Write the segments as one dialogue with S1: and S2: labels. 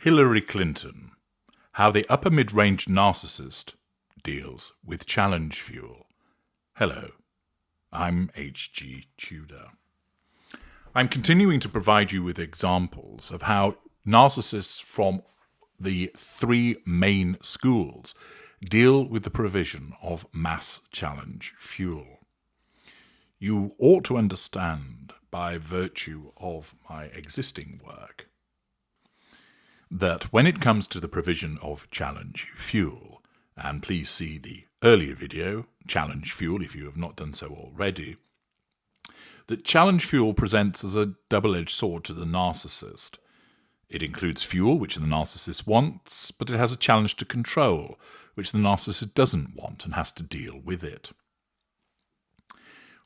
S1: Hilary Clinton, How the Upper Mid Range Narcissist Deals with Challenge Fuel. Hello, I'm H.G. Tudor. I'm continuing to provide you with examples of how narcissists from the three main schools deal with the provision of mass challenge fuel. You ought to understand, by virtue of my existing work, that when it comes to the provision of challenge fuel, and please see the earlier video, Challenge Fuel, if you have not done so already, that challenge fuel presents as a double-edged sword to the narcissist. It includes fuel, which the narcissist wants, but it has a challenge to control, which the narcissist doesn't want and has to deal with it.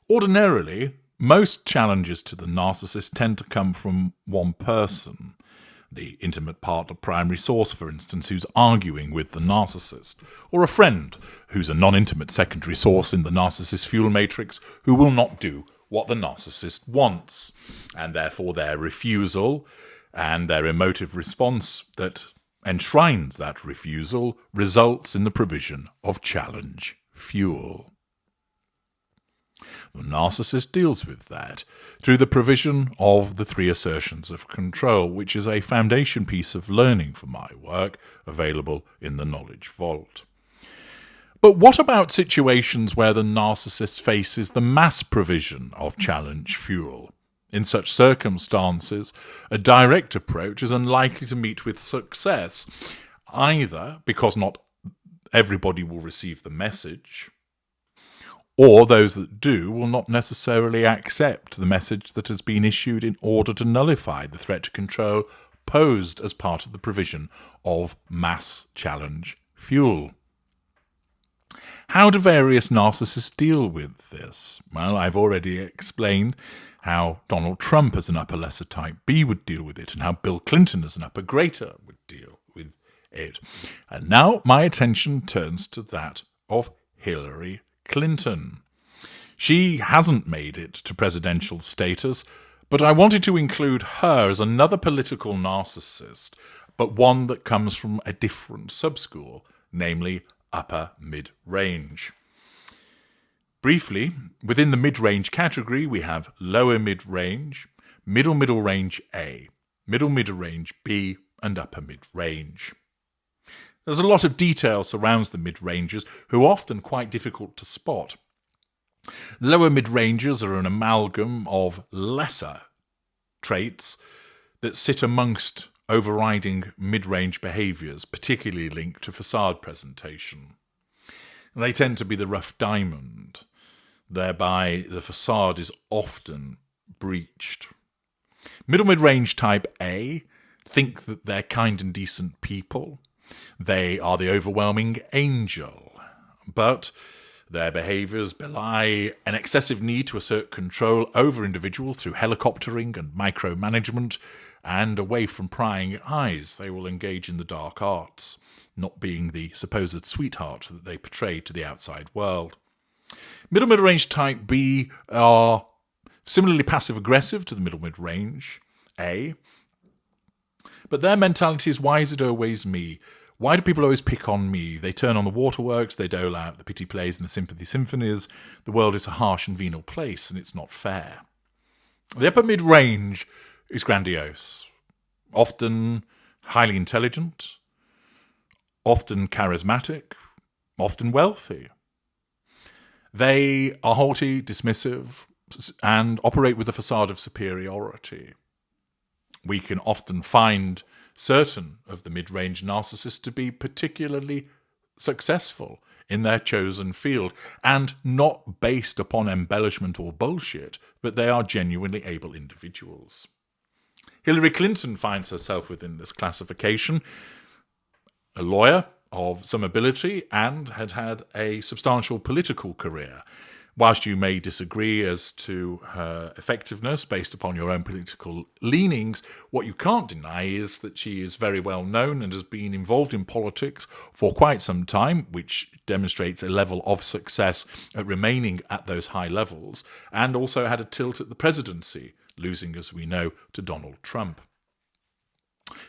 S1: Ordinarily, most challenges to the narcissist tend to come from one person, the intimate partner primary source, for instance, who's arguing with the narcissist, or a friend who's a non-intimate secondary source in the narcissist fuel matrix who will not do what the narcissist wants, and therefore their refusal and their emotive response that enshrines that refusal results in the provision of challenge fuel. The narcissist deals with that through the provision of the three assertions of control, which is a foundation piece of learning for my work available in the Knowledge Vault. But what about situations where the narcissist faces the mass provision of challenge fuel? In such circumstances, a direct approach is unlikely to meet with success, either because not everybody will receive the message, or those that do will not necessarily accept the message that has been issued in order to nullify the threat to control posed as part of the provision of mass challenge fuel. How do various narcissists deal with this? Well, I've already explained how Donald Trump as an upper lesser type B would deal with it, and how Bill Clinton as an upper greater would deal with it. And now my attention turns to that of Hilary Clinton. She hasn't made it to presidential status, but I wanted to include her as another political narcissist, but one that comes from a different subschool, namely Upper Mid Range. Briefly, within the mid-range category, we have lower mid-range, middle range A, middle mid-range B, and upper mid-range. There's a lot of detail surrounds the mid-rangers, who are often quite difficult to spot. Lower mid-rangers are an amalgam of lesser traits that sit amongst overriding mid-range behaviours, particularly linked to facade presentation. They tend to be the rough diamond, thereby the facade is often breached. Middle mid-range type A think that they're kind and decent people. They are the overwhelming angel, but their behaviours belie an excessive need to assert control over individuals through helicoptering and micromanagement, and away from prying eyes, they will engage in the dark arts, not being the supposed sweetheart that they portray to the outside world. Middle mid-range type B are similarly passive-aggressive to the middle mid-range A, but their mentality is, why is it always me? Why do people always pick on me? They turn on the waterworks, they dole out the pity plays and the sympathy symphonies. The world is a harsh and venal place, and it's not fair. The upper mid-range is grandiose, often highly intelligent, often charismatic, often wealthy. They are haughty, dismissive, and operate with a facade of superiority. We can often find certain of the mid-range narcissists to be particularly successful in their chosen field, and not based upon embellishment or bullshit, but they are genuinely able individuals. Hilary Clinton finds herself within this classification, a lawyer of some ability, and had had a substantial political career. Whilst you may disagree as to her effectiveness based upon your own political leanings, what you can't deny is that she is very well known and has been involved in politics for quite some time, which demonstrates a level of success at remaining at those high levels, and also had a tilt at the presidency, losing, as we know, to Donald Trump.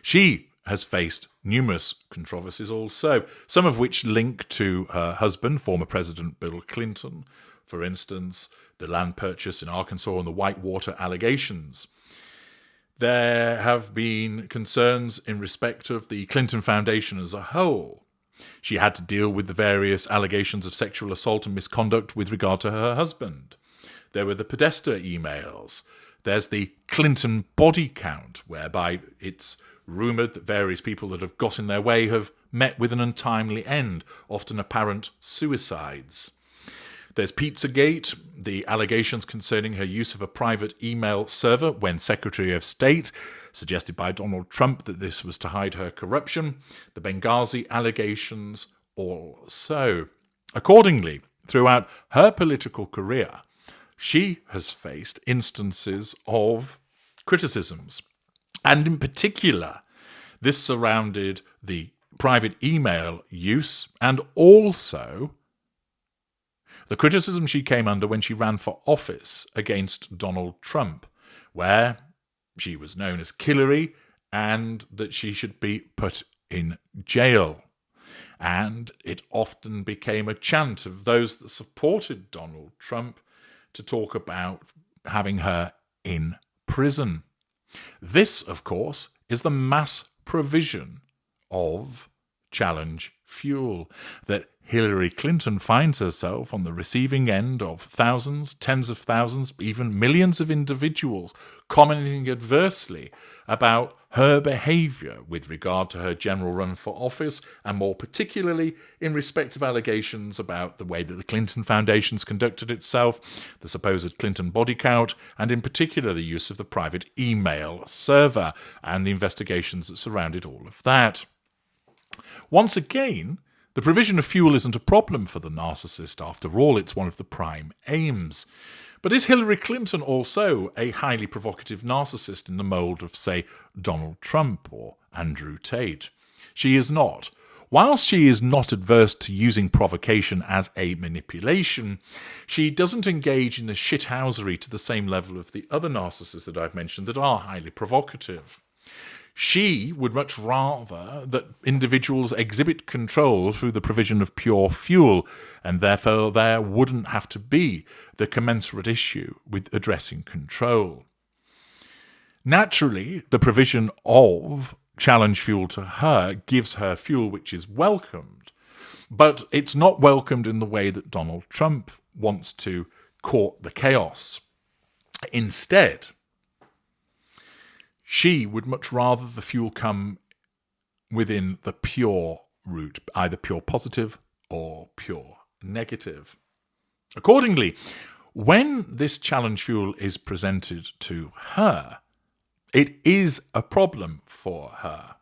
S1: She has faced numerous controversies also, some of which link to her husband, former President Bill Clinton, for instance, the land purchase in Arkansas and the Whitewater allegations. There have been concerns in respect of the Clinton Foundation as a whole. She had to deal with the various allegations of sexual assault and misconduct with regard to her husband. There were the Podesta emails. There's the Clinton body count, whereby it's rumoured that various people that have got in their way have met with an untimely end, often apparent suicides. There's Pizzagate, the allegations concerning her use of a private email server when Secretary of State, suggested by Donald Trump that this was to hide her corruption. The Benghazi allegations also. Accordingly, throughout her political career, she has faced instances of criticisms. And in particular, this surrounded the private email use and also the criticism she came under when she ran for office against Donald Trump, where she was known as Hillary and that she should be put in jail. And it often became a chant of those that supported Donald Trump to talk about having her in prison. This, of course, is the mass provision of challenge fuel that Hilary Clinton finds herself on the receiving end of thousands, tens of thousands, even millions of individuals commenting adversely about her behaviour with regard to her general run for office, and more particularly in respect of allegations about the way that the Clinton Foundation's conducted itself, the supposed Clinton body count, and in particular the use of the private email server and the investigations that surrounded all of that. Once again, the provision of fuel isn't a problem for the narcissist. After all, it's one of the prime aims. But is Hilary Clinton also a highly provocative narcissist in the mould of, say, Donald Trump or Andrew Tate? She is not. Whilst she is not adverse to using provocation as a manipulation, she doesn't engage in the shithousery to the same level of the other narcissists that I've mentioned that are highly provocative. She would much rather that individuals exhibit control through the provision of pure fuel, and therefore there wouldn't have to be the commensurate issue with addressing control. Naturally, the provision of challenge fuel to her gives her fuel which is welcomed, but it's not welcomed in the way that Donald Trump wants to court the chaos. Instead, she would much rather the fuel come within the pure route, either pure positive or pure negative. Accordingly, when this challenge fuel is presented to her, it is a problem for her.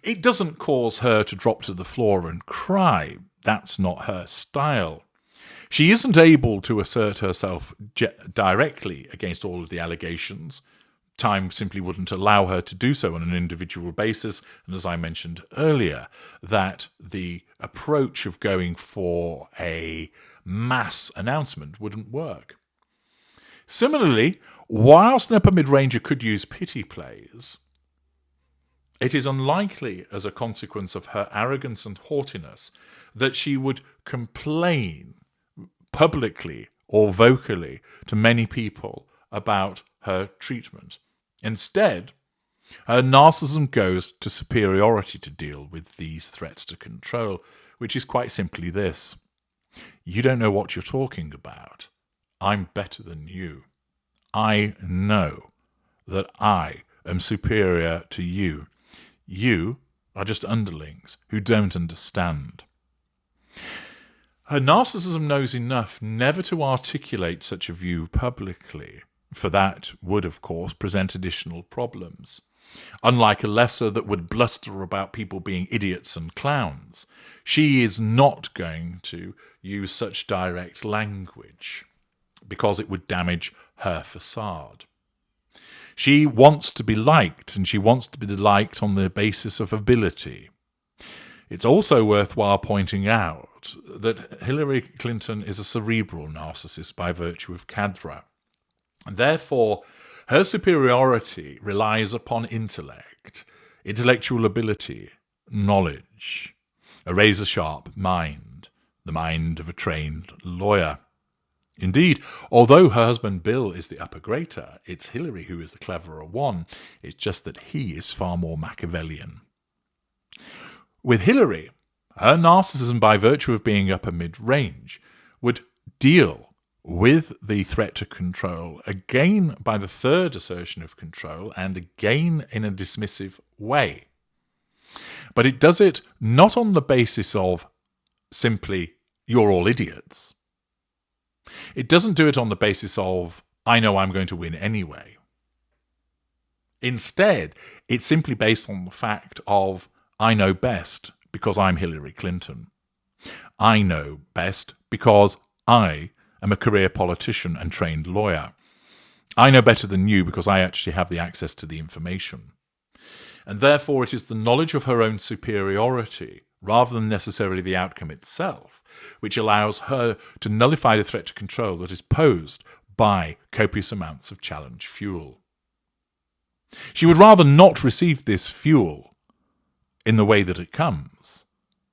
S1: It doesn't cause her to drop to the floor and cry. That's not her style. She isn't able to assert herself directly against all of the allegations. Time simply wouldn't allow her to do so on an individual basis, and as I mentioned earlier, that the approach of going for a mass announcement wouldn't work. Similarly, whilst an upper mid-ranger could use pity plays, it is unlikely as a consequence of her arrogance and haughtiness that she would complain publicly or vocally to many people about her treatment. Instead, her narcissism goes to superiority to deal with these threats to control, which is quite simply this. You don't know what you're talking about. I'm better than you. I know that I am superior to you. You are just underlings who don't understand. Her narcissism knows enough never to articulate such a view publicly, for that would, of course, present additional problems. Unlike a lesser that would bluster about people being idiots and clowns, she is not going to use such direct language because it would damage her facade. She wants to be liked, and she wants to be liked on the basis of ability. It's also worthwhile pointing out that Hilary Clinton is a cerebral narcissist by virtue of cadre. Therefore, her superiority relies upon intellect. intellectual ability, knowledge, a razor-sharp mind, the mind of a trained lawyer. Indeed, although her husband Bill is the upper grader, it's Hilary who is the cleverer one. It's just that he is far more Machiavellian. With Hilary, her narcissism, by virtue of being upper mid-range, would deal with the threat to control, again by the third assertion of control, and again in a dismissive way. But it does it not on the basis of simply, you're all idiots. It doesn't do it on the basis of, I know I'm going to win anyway. Instead, it's simply based on the fact of, I know best because I'm Hilary Clinton. I know best because I am a career politician and trained lawyer. I know better than you because I actually have the access to the information. And therefore it is the knowledge of her own superiority, rather than necessarily the outcome itself, which allows her to nullify the threat to control that is posed by copious amounts of challenge fuel. She would rather not receive this fuel in the way that it comes,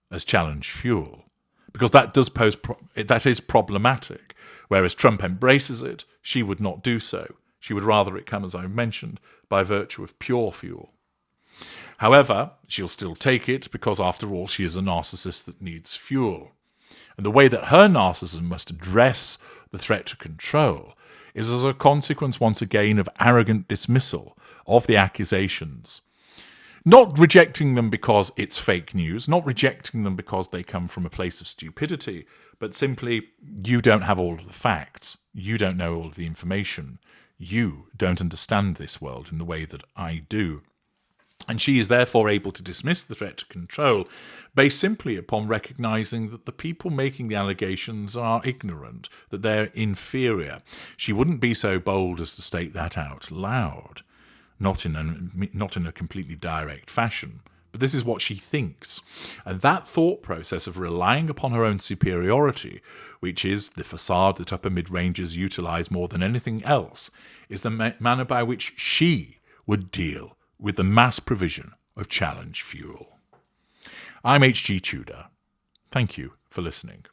S1: as challenge fuel, because that is problematic. Whereas Trump embraces it, she would not do so. She would rather it come, as I mentioned, by virtue of pure fuel. However, she'll still take it because, after all, she is a narcissist that needs fuel. And the way that her narcissism must address the threat to control is as a consequence, once again, of arrogant dismissal of the accusations. Not rejecting them because it's fake news, not rejecting them because they come from a place of stupidity, but simply, you don't have all of the facts. You don't know all of the information. You don't understand this world in the way that I do. And she is therefore able to dismiss the threat to control based simply upon recognizing that the people making the allegations are ignorant, that they're inferior. She wouldn't be so bold as to state that out loud, not in a completely direct fashion. But this is what she thinks. And that thought process of relying upon her own superiority, which is the facade that upper mid-rangers utilize more than anything else, is the manner by which she would deal with the mass provision of challenge fuel. I'm H.G. Tudor. Thank you for listening.